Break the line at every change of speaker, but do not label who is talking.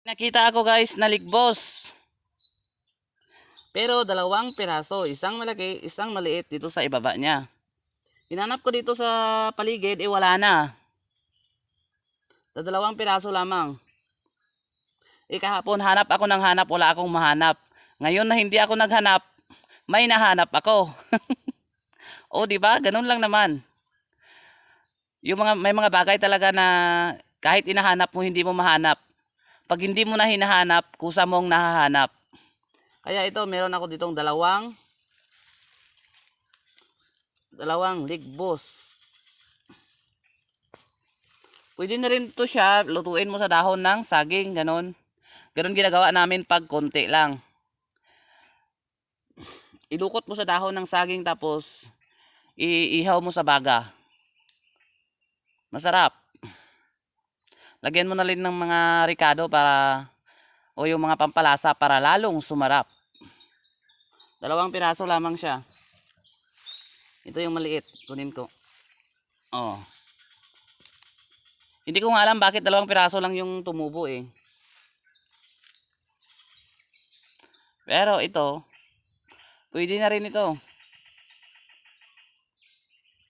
Nakita ako guys na ligbos. Pero dalawang piraso, isang malaki, isang maliit dito sa ibaba niya. Hinanap ko dito sa paligid, wala na. Sa dalawang piraso lamang. Kahapon hanap ako ng hanap, wala akong mahanap. Ngayon na hindi ako naghanap, may nahanap ako. O di ba? Ganun lang naman. May mga bagay talaga na kahit inahanap mo hindi mo mahanap. Pag hindi mo na hinahanap, kusa mong nahahanap. Kaya ito, meron ako ditong dalawang ligbos. Pwede na rin ito siya, lutuin mo sa dahon ng saging, ganun. Ganun ginagawa namin pag konti lang. Ilukot mo sa dahon ng saging tapos iihaw mo sa baga. Masarap. Lagyan mo na rin ng mga ricado o yung mga pampalasa para lalong sumarap. Dalawang piraso lamang siya. Ito yung maliit. Kunin ko. Oh. Hindi ko nga alam bakit dalawang piraso lang yung tumubo eh. Pero ito, pwede na rin ito.